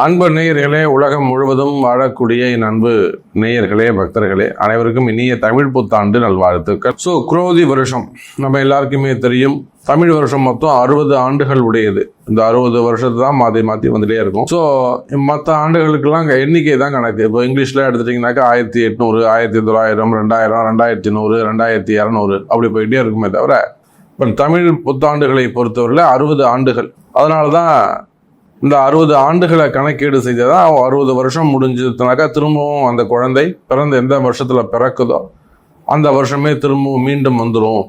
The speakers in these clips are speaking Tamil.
அன்பு நேயர்களே, உலகம் முழுவதும் வாழக்கூடிய என் அன்பு நேயர்களே, பக்தர்களே, அனைவருக்கும் இனிய தமிழ் புத்தாண்டு நல்வாழ்த்துக்கள். குரோதி வருஷம் நம்ம எல்லாருக்குமே தெரியும். தமிழ் வருஷம் மொத்தம் 60 ஆண்டுகள் உடையது. இந்த 60 வருஷத்தை தான் மாற்றி வந்துட்டே இருக்கும். ஸோ மற்ற ஆண்டுகளுக்கெல்லாம் எண்ணிக்கை தான் கணக்கு. இப்போ இங்கிலீஷில் எடுத்துட்டிங்கனாக்கா 1800, 1900, 2000, 2100, 2200 அப்படி போயிட்டே இருக்குமே தவிர, இப்போ தமிழ் புத்தாண்டுகளை பொறுத்தவரையில் 60 ஆண்டுகள். அதனால தான் இந்த 60 ஆண்டுகளை கணக்கீடு செய்ததான் 60 வருஷம் முடிஞ்சதுனாக்கா திரும்பவும் அந்த குழந்தை பிறந்த எந்த வருஷத்தில் பிறக்குதோ அந்த வருஷமே திரும்பவும் மீண்டும் வந்துடும்.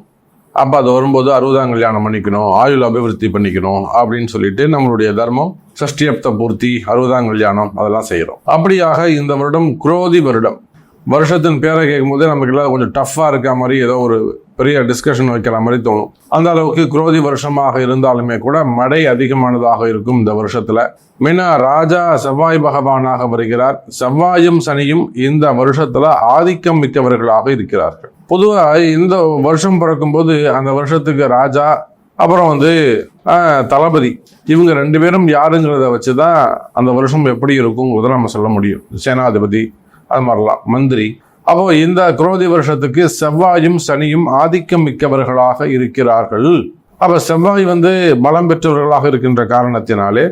அப்போ அது வரும்போது 60ஆம் கல்யாணம் பண்ணிக்கணும், ஆயுள் அபிவிருத்தி பண்ணிக்கணும் அப்படின்னு சொல்லிட்டு நம்மளுடைய தர்மம் சஷ்டியப்த பூர்த்தி, 60ஆம் கல்யாணம் அதெல்லாம் செய்கிறோம். அப்படியாக இந்த வருடம் குரோதி வருடம். வருஷத்தின் பேரை கேட்கும் போதே நமக்கு எல்லாம் கொஞ்சம் டஃப்பாக இருக்க மாதிரி, ஏதோ ஒரு பெரிய டிஸ்கஷன் வைக்கிற மாதிரி தோணும். அந்த அளவுக்கு குரோதி வருஷமாக இருந்தாலுமே கூட மழை அதிகமானதாக இருக்கும் இந்த வருஷத்துல. மெயினா ராஜா செவ்வாய் பகவானாக வருகிறார். செவ்வாயும் சனியும் இந்த வருஷத்துல ஆதிக்கம் மிக்கவர்களாக இருக்கிறார்கள். பொதுவாக இந்த வருஷம் பிறக்கும் போது அந்த வருஷத்துக்கு ராஜா, அப்புறம் தளபதி, இவங்க 2 பேரும் யாருங்கிறத வச்சுதான் அந்த வருஷம் எப்படி இருக்குங்கிறத நம்ம சொல்ல முடியும். சேனாதிபதி, அது மாதிரிலாம் மந்திரி. அப்போ இந்த குரோதி வருஷத்துக்கு செவ்வாயும் சனியும் ஆதிக்கம் மிக்கவர்களாக இருக்கிறார்கள். அப்போ செவ்வாய் பலம் பெற்றவர்களாக இருக்கின்ற காரணத்தினாலே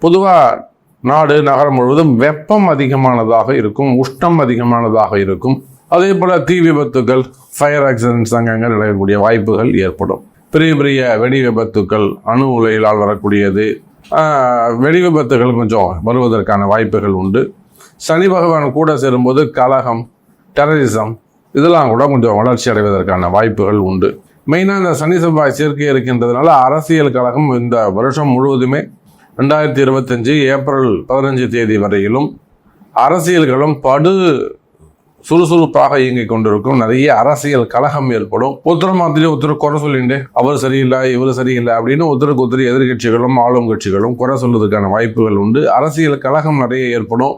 பொதுவாக நாடு நகரம் முழுவதும் வெப்பம் அதிகமானதாக இருக்கும், உஷ்ணம் அதிகமானதாக இருக்கும். அதே போல தீ விபத்துகள், ஃபயர் ஆக்சிடென்ட்ஸ் அங்கங்கே நடக்கக்கூடிய வாய்ப்புகள் ஏற்படும். பெரிய பெரிய வெடி விபத்துக்கள், அணு உலையிலால் வரக்கூடியது, வெடி விபத்துகள் கொஞ்சம் வருவதற்கான வாய்ப்புகள் உண்டு. சனி பகவான் கூட சேரும்போது கலகம், டெரரிசம் இதெல்லாம் கூட கொஞ்சம் வளர்ச்சி அடைவதற்கான வாய்ப்புகள் உண்டு. மெயினாக இந்த சனி செவ்வாய் சேர்க்கை இருக்கின்றதுனால அரசியல் கழகம் இந்த வருஷம் முழுவதுமே 2025 ஏப்ரல் 15 தேதி வரையிலும் அரசியல்களும் படு சுறுசுறுப்பாக இயங்கிக் கொண்டிருக்கும். நிறைய அரசியல் கழகம் ஏற்படும். ஒருத்தர் மாதிரி ஒருத்தர் குறை சொல்லிட்டு அவர் சரியில்லை இவர் சரியில்லை அப்படின்னு ஒருத்தருக்கு ஒருத்தர் எதிர்கட்சிகளும் ஆளும் கட்சிகளும் குறை சொல்வதற்கான வாய்ப்புகள் உண்டு. அரசியல் கழகம் நிறைய ஏற்படும்.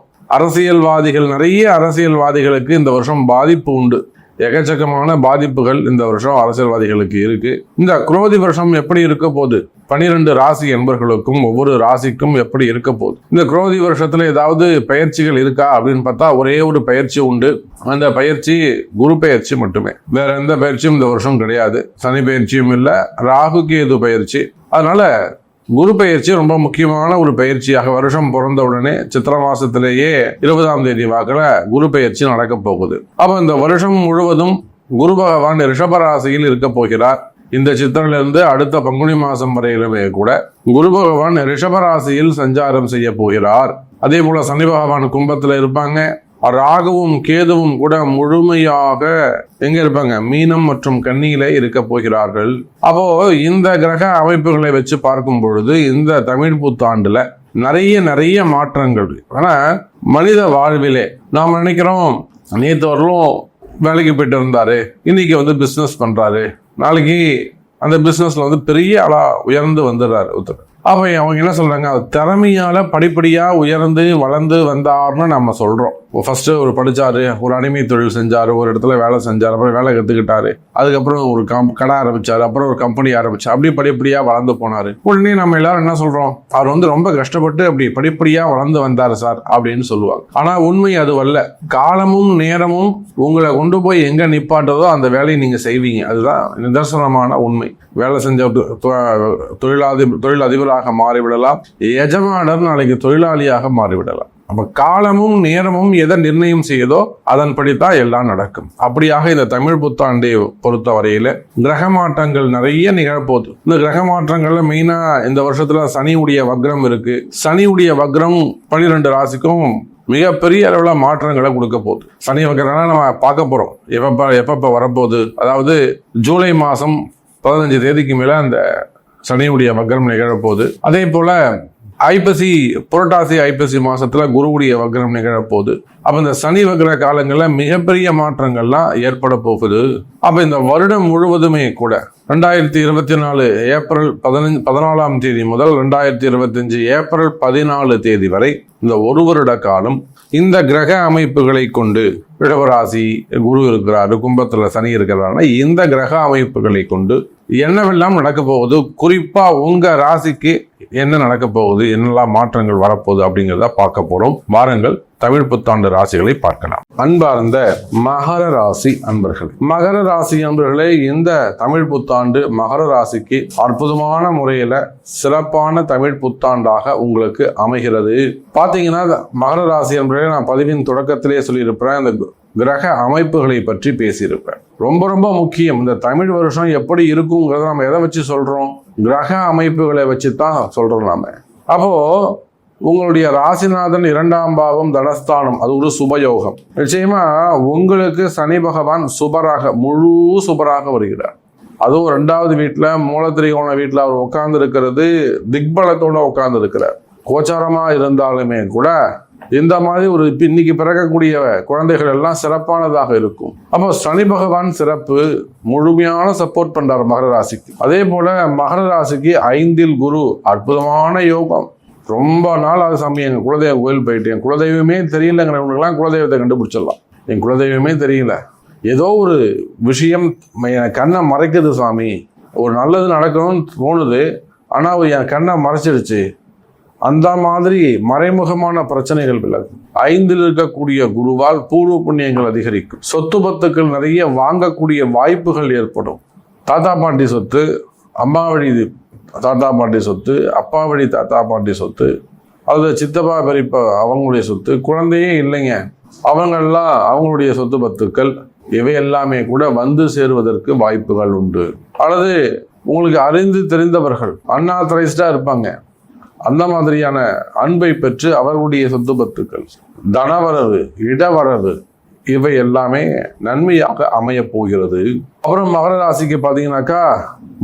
நிறைய அரசியல்வாதிகளுக்கு இந்த வருஷம் பாதிப்பு உண்டு. எக்கச்சக்கமான பாதிப்புகள் இந்த வருஷம் அரசியல்வாதிகளுக்கு இருக்கு. இந்த குரோதி வருஷம் எப்படி இருக்க போகுது, 12 ராசி என்பர்களுக்கும் ஒவ்வொரு ராசிக்கும் எப்படி இருக்க போகுது, இந்த குரோதி வருஷத்துல ஏதாவது பயிற்சிகள் இருக்கா அப்படின்னு பார்த்தா ஒரே ஒரு பயிற்சி உண்டு. அந்த பயிற்சி குரு பயிற்சி மட்டுமே, வேற எந்த பயிற்சியும் இந்த வருஷம் கிடையாது. சனி பயிற்சியும் இல்லை, ராகு கேது பயிற்சி. அதனால குரு பயிற்சி ரொம்ப முக்கியமான ஒரு பயிற்சியாக வருஷம் பிறந்த உடனே சித்திரை மாசத்திலேயே 20ஆம் தேதி வாக்கில் குரு பயிற்சி நடக்க போகுது. அப்போ இந்த வருஷம் முழுவதும் குரு பகவான் ரிஷபராசியில் இருக்க போகிறார். இந்த சித்திரையிலிருந்து அடுத்த பங்குனி மாசம் வரையிலுமே கூட குரு பகவான் ரிஷபராசியில் சஞ்சாரம் செய்ய போகிறார். அதே போல சனி பகவான் கும்பத்துல இருப்பாங்க. ராகுவும் கேதுவும் கூட முழுமையாக எங்க இருப்பாங்க, மீனம் மற்றும் கன்னியில இருக்க போகிறார்கள். அப்போ இந்த கிரக அமைப்புகளை வச்சு பார்க்கும் பொழுது இந்த தமிழ் புத்தாண்டுல நிறைய மாற்றங்கள். ஆனா மனித வாழ்விலே நாம் நினைக்கிறோம், நேற்று வரலும் வேலைக்கு போயிட்டு இருந்தாரு, இன்னைக்கு பிசினஸ் பண்றாரு, நாளைக்கு அந்த பிசினஸ்ல பெரிய ஆளா உயர்ந்து வந்துடுறாரு ஒருத்தர். அப்போ அவங்க என்ன சொல்றாங்க, திறமையால படிப்படியா உயர்ந்து வளர்ந்து வந்தார்னு நம்ம சொல்றோம். ஃபர்ஸ்ட் ஒரு படிச்சாரு, ஒரு அடிமை தொழில் செஞ்சாரு, ஒரு இடத்துல வேலை செஞ்சாரு, அப்புறம் வேலை கத்துக்கிட்டாரு, அதுக்கப்புறம் ஒரு கடை ஆரம்பிச்சாரு, அப்புறம் ஒரு கம்பெனி ஆரம்பிச்சாரு, அப்படி படிப்படியா வளர்ந்து போனாரு. உடனே நம்ம எல்லாரும் என்ன சொல்றோம், அவர் ரொம்ப கஷ்டப்பட்டு அப்படி படிப்படியா வளர்ந்து வந்தாரு சார் அப்படின்னு சொல்லுவாங்க. ஆனா உண்மை அது அல்ல. காலமும் நேரமும் உங்களை கொண்டு போய் எங்க நிப்பாட்டதோ அந்த வேலையை நீங்க செய்வீங்க. அதுதான் நிதர்சனமான உண்மை. வேலை செஞ்ச தொழிலதிபராக மாறிவிடலாம், எஜமானர் நாளைக்கு தொழிலாளியாக மாறிவிடலாம். அப்ப காலமும் நேரமும் எதை நிர்ணயம் செய்யுதோ அதன்படித்தான் எல்லாம் நடக்கும். அப்படியாக இந்த தமிழ் புத்தாண்டை பொறுத்த வரையில கிரக மாற்றங்கள் நிறைய நிகழப்போகுது. இந்த கிரக மாற்றங்கள்ல மெயினா இந்த வருஷத்துல சனியுடைய வக்ரம் இருக்கு. சனியுடைய வக்ரம் 12 ராசிக்கும் மிகப்பெரிய அளவில் மாற்றங்களை கொடுக்க போகுது. சனி வக்ரம்னா நம்ம பார்க்க போறோம் எப்பப்ப வரப்போகுது. அதாவது ஜூலை மாசம் 15 தேதிக்கு மேல அந்த சனியுடைய வக்ரம் நிகழப்போகுது. அதே போல புரட்டாசி ஐப்பசி மாசத்துல குருவுடைய வக்ரம் நிகழப்போகுது. அப்ப இந்த சனி வக்ர காலங்களில் மிகப்பெரிய மாற்றங்கள்லாம் ஏற்பட போகுது. அப்ப இந்த வருடம் முழுவதுமே கூட 2024 ஏப்ரல் 14ஆம் தேதி முதல் 2025 ஏப்ரல் 14 தேதி வரை இந்த ஒரு வருட காலம் இந்த கிரக அமைப்புகளை கொண்டு, ரிஷபராசி குரு இருக்கிறாரு, கும்பத்துல சனி இருக்கிறாருன்னா இந்த கிரக அமைப்புகளை கொண்டு என்னவெல்லாம் நடக்க போகுது, குறிப்பா உங்க ராசிக்கு என்ன நடக்க போகுது, என்னெல்லாம் மாற்றங்கள் வரப்போகுது அப்படிங்கிறத பார்க்க போறோம். வாருங்கள் தமிழ் புத்தாண்டு ராசிகளை பார்க்கலாம். அன்பார்ந்த மகர ராசி அன்பர்கள், மகர ராசி அன்பர்களே, இந்த தமிழ் புத்தாண்டு மகர ராசிக்கு அற்புதமான முறையில சிறப்பான தமிழ் புத்தாண்டாக உங்களுக்கு அமைகிறது. பாத்தீங்கன்னா மகர ராசி அன்பர்களே, நான் பதிவின் தொடக்கத்திலே சொல்லியிருப்பேன், இந்த கிரக அமைப்புகளை பற்றி பேசியிருப்பேன். ரொம்ப ரொம்ப முக்கியம். இந்த தமிழ் வருஷம் எப்படி இருக்குங்கிறத நம்ம எதை வச்சு சொல்றோம்? கிரக அமைப்புகளை வச்சு தான் சொல்றோம் நாம. அப்போ உங்களுடைய ராசிநாதன் 2ஆம் பாவம் தனஸ்தானம், அது ஒரு சுபயோகம். நிச்சயமா உங்களுக்கு சனி பகவான் சுபராக, முழு சுபராக வருகிறார். அதுவும் 2வது வீட்டுல மூலத்திரிகோண வீட்டுல அவர் உட்கார்ந்து இருக்கிறது திக்பலத்தோட உட்கார்ந்து இருக்கிறார். கோச்சாரமா இருந்தாலுமே கூட இந்த மாதிரி ஒரு இன்னைக்கு பிறக்கக்கூடிய குழந்தைகள் எல்லாம் சிறப்பானதாக இருக்கும். அப்போ சனி பகவான் சிறப்பு, முழுமையான சப்போர்ட் பண்றார் மகர ராசிக்கு. அதே போல மகர ராசிக்கு 5ல் குரு, அற்புதமான யோகம். ரொம்ப நாள் அது சாமி எங்க குலதெய்வ கோயில் போயிட்டு என் குலதெய்வமே தெரியலங்கிறவங்களுக்கெல்லாம் குலதெய்வத்தை கண்டுபிடிச்சிடலாம். என் குலதெய்வமே தெரியல, ஏதோ ஒரு விஷயம் கண்ணை மறைக்குது சாமி, ஒரு நல்லது நடக்கணும்னு தோணுது, ஆனா என் கண்ணை மறைச்சிடுச்சு. அந்த மாதிரி மறைமுகமான பிரச்சனைகள் விலகும். 5ல் இருக்கக்கூடிய குருவால் பூர்வ புண்ணியங்கள் அதிகரிக்கும். சொத்து பத்துக்கள் நிறைய வாங்கக்கூடிய வாய்ப்புகள் ஏற்படும். தாத்தா பாட்டி சொத்து, அம்மா வழி தாத்தா பாட்டி சொத்து, அப்பா வழி தாத்தா பாட்டி சொத்து, அது சித்தப்பா பெரியப்பா அவங்களுடைய சொத்து, குழந்தையே இல்லைங்க அவங்கெல்லாம் அவங்களுடைய சொத்து பத்துக்கள், இவை எல்லாமே கூட வந்து சேருவதற்கு வாய்ப்புகள் உண்டு. அல்லது உங்களுக்கு அறிந்து தெரிந்தவர்கள் அன்ஆத்தரைஸ்டா இருப்பாங்க, அந்த மாதிரியான அன்பை பெற்று அவர்களுடைய சொத்து பத்துக்கள், தனவரவு, இடவரவு, இவை எல்லாமே நன்மையாக அமைய போகிறது. அப்புறம் மகர ராசிக்கு பார்த்தீங்கன்னாக்கா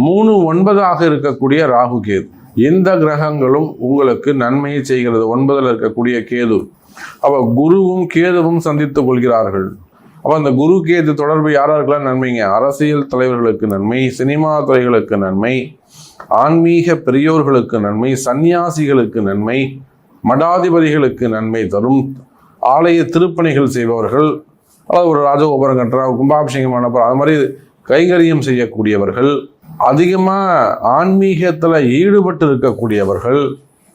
3, 9 இருக்கக்கூடிய ராகு கேது, இந்த கிரகங்களும் உங்களுக்கு நன்மையை செய்கிறது. 9ல் இருக்கக்கூடிய கேது, அப்ப குருவும் கேதுவும் சந்தித்துக் கொள்கிறார்கள். அப்ப அந்த குரு கேது தொடர்பு யாராருக்கெல்லாம் நன்மைங்க? அரசியல் தலைவர்களுக்கு நன்மை, சினிமா துறைகளுக்கு நன்மை, ஆன்மீக பெரியோர்களுக்கு நன்மை, சன்னியாசிகளுக்கு நன்மை, மடாதிபதிகளுக்கு நன்மை தரும். ஆலய திருப்பணிகள் செய்பவர்கள், அதாவது ஒரு ராஜகோபுரம் கட்டுற, கும்பாபிஷேகம் பண்ணப்போ அது மாதிரி கைங்கரியம் செய்யக்கூடியவர்கள், அதிகமாக ஆன்மீகத்தில் ஈடுபட்டு இருக்கக்கூடியவர்கள்,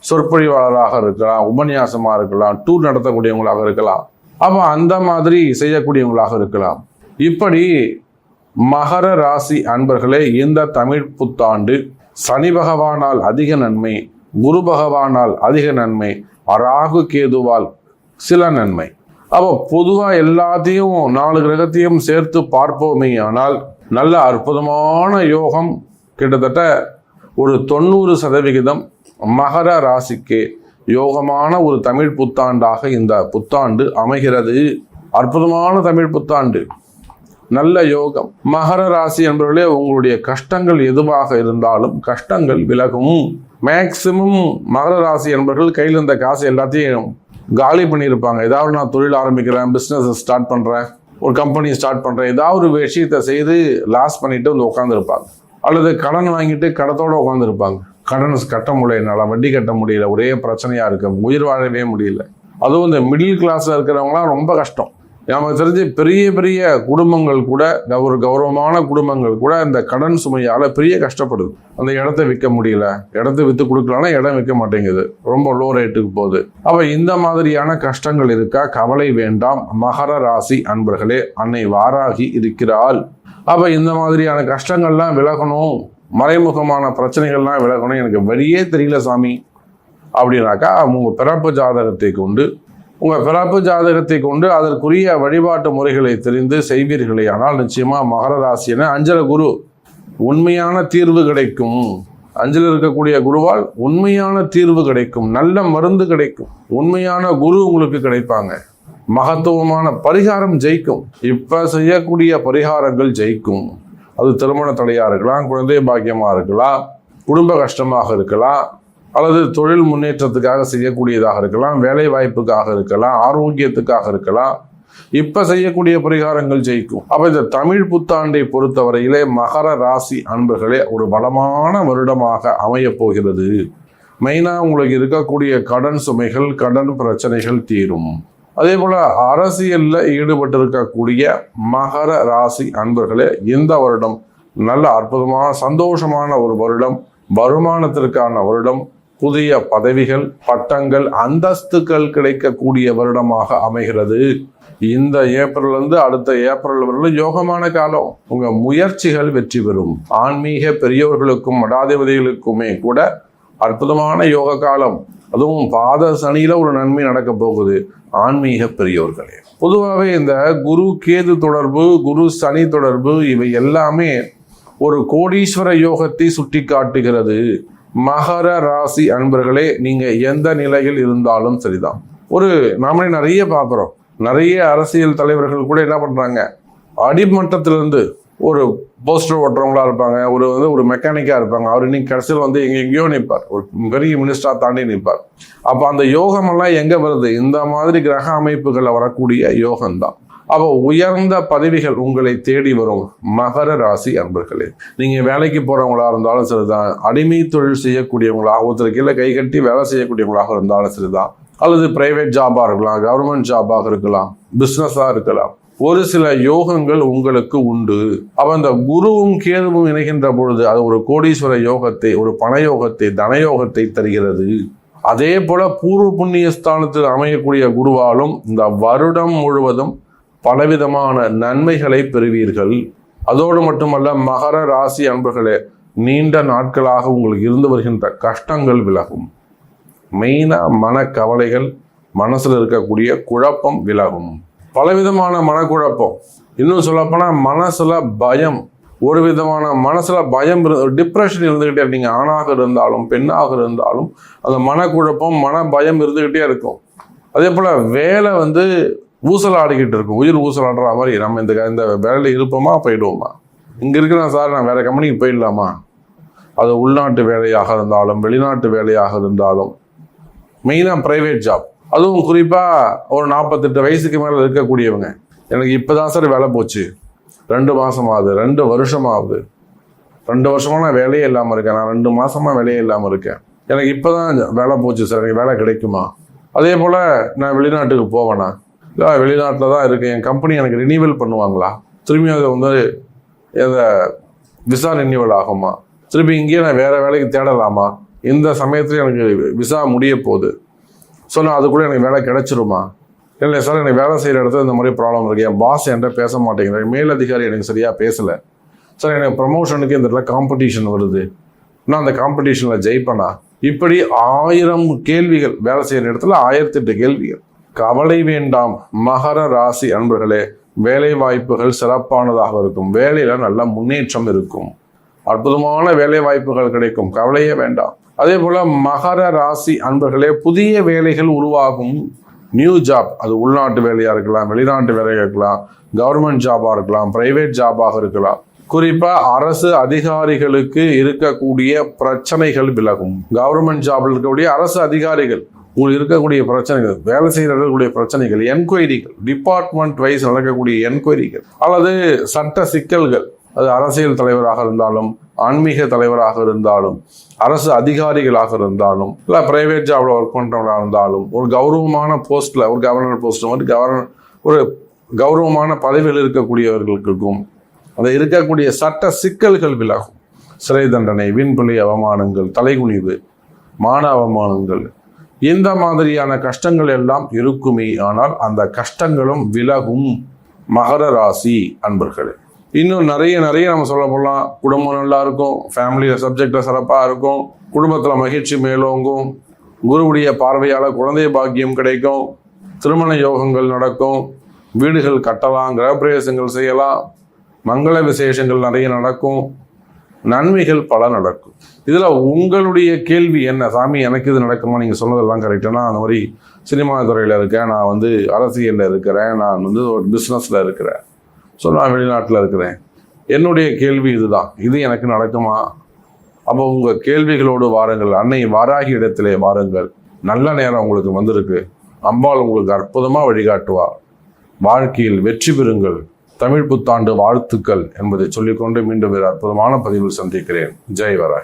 சொற்பொழிவாளராக இருக்கலாம், உபன்யாசமாக இருக்கலாம், டூர் நடத்தக்கூடியவங்களாக இருக்கலாம், அப்போ அந்த மாதிரி செய்யக்கூடியவங்களாக இருக்கலாம். இப்படி மகர ராசி அன்பர்களே, இந்த தமிழ் புத்தாண்டு சனி பகவானால் அதிக நன்மை, குரு பகவானால் அதிக நன்மை, ராகு கேதுவால் சில நன்மை. அப்போ பொதுவாக எல்லாத்தையும் 4 கிரகத்தையும் சேர்த்து பார்ப்போமே ஆனால் நல்ல அற்புதமான யோகம், கிட்டத்தட்ட ஒரு 90% மகர ராசிக்கு யோகமான ஒரு தமிழ் புத்தாண்டாக இந்த புத்தாண்டு அமைகிறது. அற்புதமான தமிழ் புத்தாண்டு, நல்ல யோகம். மகர ராசி என்பவர்களே, உங்களுடைய கஷ்டங்கள் எதுவாக இருந்தாலும் கஷ்டங்கள் விலகும். மேக்சிமம் மகர ராசி என்பவர்கள் கையில் இருந்த காசு எல்லாத்தையும் காலி பண்ணியிருப்பாங்க. ஏதாவது நான் தொழில் ஆரம்பிக்கிறேன், பிஸ்னஸ் ஸ்டார்ட் பண்ணுறேன், ஒரு கம்பெனி ஸ்டார்ட் பண்ணுறேன், ஏதாவது ஒரு விஷயத்தை செய்து லாஸ் பண்ணிட்டு வந்து உட்காந்துருப்பாங்க. அல்லது கடன் வாங்கிட்டு கடத்தோடு உட்காந்துருப்பாங்க. கடன் கட்ட முடியல, வட்டி கட்ட முடியல, ஒரே பிரச்சனையாக இருக்கு, உயிர் வாழவே முடியல. அதுவும் இந்த மிடில் கிளாஸில் இருக்கிறவங்களாம் ரொம்ப கஷ்டம். நமக்கு தெரிஞ்சு பெரிய பெரிய குடும்பங்கள் கூட, ஒரு கௌரவமான குடும்பங்கள் கூட இந்த கடன் சுமையால் பெரிய கஷ்டப்படுது. அந்த இடத்த விற்க முடியல, இடத்த விற்று கொடுக்கலாம்னா இடம் விற்க மாட்டேங்குது, ரொம்ப லோ ரேட்டுக்கு போகுது. அப்போ இந்த மாதிரியான கஷ்டங்கள் இருக்கா? கவலை வேண்டாம் மகர ராசி அன்பர்களே, அன்னை வாராகி இருக்கிறாள். அப்போ இந்த மாதிரியான கஷ்டங்கள்லாம் விலகணும், மறைமுகமான பிரச்சனைகள்லாம் விலகணும், எனக்கு வழியே தெரியல சாமி அப்படின்னாக்கா உங்கள் பிறப்பு ஜாதகத்தை கொண்டு அதற்குரிய வழிபாட்டு முறைகளை தெரிந்து செய்வீர்களே ஆனால் நிச்சயமா மகர ராசியான அஞ்சல குரு உண்மையான தீர்வு கிடைக்கும். அஞ்சல் இருக்கக்கூடிய குருவால் உண்மையான தீர்வு கிடைக்கும், நல்ல மருந்து கிடைக்கும், உண்மையான குரு உங்களுக்கு கிடைப்பாங்க. மகத்துவமான பரிகாரம் ஜெயிக்கும். இப்ப செய்யக்கூடிய பரிகாரங்கள் ஜெயிக்கும். அது திருமண தடையா இருக்கலாம், குழந்தை பாக்கியமா இருக்கலாம், குடும்ப கஷ்டமாக இருக்கலாம், அல்லது தொழில் முன்னேற்றத்துக்காக செய்யக்கூடியதாக இருக்கலாம், வேலை வாய்ப்புக்காக இருக்கலாம், ஆரோக்கியத்துக்காக இருக்கலாம். இப்ப செய்யக்கூடிய பரிகாரங்கள் ஜெயிக்கும். அப்ப இந்த தமிழ் புத்தாண்டை பொறுத்தவரையிலே மகர ராசி அன்பர்களே ஒரு பலமான வருடமாக அமைய போகிறது. மெயினா உங்களுக்கு இருக்கக்கூடிய கடன் சுமைகள், கடன் பிரச்சனைகள் தீரும். அதே போல அரசியல்ல ஈடுபட்டு இருக்கக்கூடிய மகர ராசி அன்பர்களே இந்த வருடம் நல்ல அற்புதமான சந்தோஷமான ஒரு வருடம், வருமானத்திற்கான வருடம், புதிய பதவிகள், பட்டங்கள், அந்தஸ்துகள் கிடைக்கக்கூடிய வருடமாக அமைகிறது. இந்த ஏப்ரல் இருந்து அடுத்த ஏப்ரல் வரையிலும் யோகமான காலம். உங்க முயற்சிகள் வெற்றி பெறும். ஆன்மீக பெரியோர்களுக்கும் மடாதிபதிகளுக்குமே கூட அற்புதமான யோக காலம். அதுவும் பாத சனியில ஒரு நன்மை நடக்க போகுது. ஆன்மீக பெரியோர்களே, பொதுவாகவே இந்த குரு கேது தொடர்பு, குரு சனி தொடர்பு, இவை எல்லாமே ஒரு கோடீஸ்வர யோகத்தை சுட்டி காட்டுகிறது. மகர ராசி அன்பர்களே, நீங்க எந்த நிலையில் இருந்தாலும் சரிதான். நாமளே நிறைய பார்க்குறோம். நிறைய அரசியல் தலைவர்கள் கூட என்ன பண்றாங்க, அடிமட்டத்திலிருந்து ஒரு போஸ்டர் ஓட்டுறவங்களா இருப்பாங்க, ஒரு மெக்கானிக்கா இருப்பாங்க. அவர் இன்னைக்கு கடைசியில் எங்கேயோ நிற்பார், ஒரு பெரிய மினிஸ்டரா தாண்டி நிற்பார். அப்ப அந்த யோகமெல்லாம் எங்க வருது? இந்த மாதிரி கிரக அமைப்புகளை வரக்கூடிய யோகம்தான். அப்போ உயர்ந்த பதவிகள் உங்களை தேடி வரும். மகர ராசி அன்பர்களே, நீங்க வேலைக்கு போறவங்களா இருந்தாலும் சரிதான், அடிமை தொழில் செய்யக்கூடியவங்களாக, ஒருத்தர் கீழே கை கட்டி வேலை செய்யக்கூடியவங்களாக இருந்தாலும் சரிதான், அல்லது பிரைவேட் ஜாபா இருக்கலாம், கவர்மெண்ட் ஜாபாக இருக்கலாம், பிசினஸா இருக்கலாம், ஒரு சில யோகங்கள் உங்களுக்கு உண்டு. அப்ப அந்த குருவும் கேதுவும் இணைகின்ற பொழுது அது ஒரு கோடீஸ்வர யோகத்தை, ஒரு பணயோகத்தை, தனயோகத்தை தருகிறது. அதே போல பூர்வ புண்ணிய ஸ்தானத்தில் அமையக்கூடிய குருவாலும் இந்த வருடம் முழுவதும் பலவிதமான நன்மைகளை பெறுவீர்கள். அதோடு மட்டுமல்ல, மகர ராசி அன்பர்களே, நீண்ட நாட்களாக உங்களுக்கு இருந்து வருகின்ற கஷ்டங்கள் விலகும். மெயினா மனக்கவலைகள், மனசுல இருக்கக்கூடிய குழப்பம் விலகும். பலவிதமான மனக்குழப்பம், இன்னும் சொல்லப்போனா மனசுல பயம், ஒரு விதமான மனசுல பயம், டிப்ரெஷன் இருந்துகிட்டே, நீங்க ஆணாக இருந்தாலும் பெண்ணாக இருந்தாலும் அந்த மனக்குழப்பம், மன பயம் இருந்துகிட்டே இருக்கும். அதே போல வேலை ஊசலாடிக்கிட்டு இருக்கும், உயிர் ஊசலாடுற மாதிரி. நம்ம இந்த வேலையில இருப்போமா, போயிடுவோமா, இங்க இருக்கிறேன் சார், நான் வேற கம்பெனிக்கு போயிடலாமா? அது உள்நாட்டு வேலையாக இருந்தாலும் வெளிநாட்டு வேலையாக இருந்தாலும், மெயினா பிரைவேட் ஜாப், அதுவும் குறிப்பா ஒரு 48 வயசுக்கு மேல இருக்கக்கூடியவங்க, எனக்கு இப்பதான் சார் வேலை போச்சு, 2 மாசமாகுது, 2 வருஷமாகுது, 2 வருஷமா நான் வேலையே இல்லாம இருக்கேன், நான் 2 மாசமா வேலையே இல்லாம இருக்கேன், எனக்கு இப்பதான் வேலை போச்சு சார், எனக்கு வேலை கிடைக்குமா? அதே போல நான் வெளிநாட்டுக்கு போவேனா? இல்லை, வெளிநாட்டில் தான் இருக்கேன், என் கம்பெனி எனக்கு ரினியூவல் பண்ணுவாங்களா? திரும்பி அதை விசா ரினியூவல் ஆகுமா? திருப்பி இங்கேயே நான் வேற வேலைக்கு தேடலாமா? இந்த சமயத்துல எனக்கு விசா முடிய போகுது, ஸோ நான் அதுக்குள்ளே எனக்கு வேலை கிடைச்சிருமா? இல்லை சார், எனக்கு வேலை செய்கிற இடத்துல இந்த மாதிரி ப்ராப்ளம் இருக்கு, என் பாஸ் என்கிட்ட பேச மாட்டேங்கிறார், மேலதிகாரி எனக்கு சரியாக பேசலை சார், எனக்கு ப்ரமோஷனுக்கு இந்த இடத்துல காம்படிஷன் வருது, நான் அந்த காம்படிஷனில் ஜெயிப்பேனா? இப்படி 1000 கேள்விகள், வேலை செய்கிற இடத்துல 1008 கேள்விகள். கவலை வேண்டாம் மகர ராசி அன்பர்களே, வேலை வாய்ப்புகள் சிறப்பானதாக இருக்கும். வேலையில நல்ல முன்னேற்றம் இருக்கும், அற்புதமான வேலை வாய்ப்புகள் கிடைக்கும், கவலையே வேண்டாம். அதே போல மகர ராசி அன்பர்களே, புதிய வேலைகள் உருவாகும். நியூ ஜாப், அது உள்நாட்டு வேலையா இருக்கலாம், வெளிநாட்டு வேலையா இருக்கலாம், கவர்மெண்ட் ஜாபா இருக்கலாம், பிரைவேட் ஜாபாக இருக்கலாம். குறிப்பா அரசு அதிகாரிகளுக்கு இருக்கக்கூடிய பிரச்சனைகள் விலகும். கவர்மெண்ட் ஜாப்ல இருக்கக்கூடிய அரசு அதிகாரிகள் உங்களுக்கு இருக்கக்கூடிய பிரச்சனைகள், வேலை செய்யக்கூடிய பிரச்சனைகள், என்கொயரிகள், டிபார்ட்மெண்ட் வைஸ் நடக்கக்கூடிய என்கொயரிகள், அல்லது சட்ட சிக்கல்கள், அது அரசியல் தலைவராக இருந்தாலும், ஆன்மீக தலைவராக இருந்தாலும், அரசு அதிகாரிகளாக இருந்தாலும், இல்லை பிரைவேட் ஜாப்ல ஒர்க் பண்றவங்களாக இருந்தாலும், ஒரு கௌரவமான போஸ்ட்ல, ஒரு கவர்னர் போஸ்ட், ஒரு கௌரவமான பதவியில் இருக்கக்கூடியவர்களுக்கும் அது இருக்கக்கூடிய சட்ட சிக்கல்கள் விலகும். சிறை தண்டனை, வீண்பழி அவமானங்கள், தலைகுனிவு, மான அவமானங்கள், இந்த மாதிரியான கஷ்டங்கள் எல்லாம் இருக்குமே, ஆனால் அந்த கஷ்டங்களும் விலகும். மகர ராசி அன்பர்களே, இன்னும் நிறைய நம்ம சொல்ல போகலாம். குடும்பம் நல்லா இருக்கும், ஃபேமிலியில சப்ஜெக்ட்ல சிறப்பாக இருக்கும், குடும்பத்துல மகிழ்ச்சி மேலோங்கும், குருவுடைய பார்வையால குழந்தை பாக்கியம் கிடைக்கும், திருமண யோகங்கள் நடக்கும், வீடுகள் கட்டலாம், கிரகப்பிரவேசங்கள் செய்யலாம், மங்கள விசேஷங்கள் நிறைய நடக்கும், நன்மைகள் பல நடக்கும். இதுல உங்களுடைய கேள்வி என்ன? சாமி, எனக்கு இது நடக்குமா? நீங்க சொன்னதெல்லாம் கரெக்டா? நான் அந்த மாதிரி சினிமா துறையில இருக்கேன், நான் அரசியல்ல இருக்கிறேன், நான் ஒரு பிசினஸ்ல இருக்கிறேன், ஸோ நான் வெளிநாட்டுல இருக்கிறேன், என்னுடைய கேள்வி இதுதான், இது எனக்கு நடக்குமா? அப்போ உங்க கேள்விகளோடு வாருங்கள், அன்னை வாராகி இடத்திலே வாருங்கள். நல்ல நேரம் உங்களுக்கு வந்திருக்கு, அம்பாள் உங்களுக்கு அற்புதமா வழிகாட்டுவா. வாழ்க்கையில் வெற்றி பெறுங்கள். தமிழ் புத்தாண்டு வாழ்த்துக்கள் என்பதை சொல்லிக்கொண்டு மீண்டும் வேறு அற்புதமான பதிவில் சந்திக்கிறேன். ஜெய் வராய்.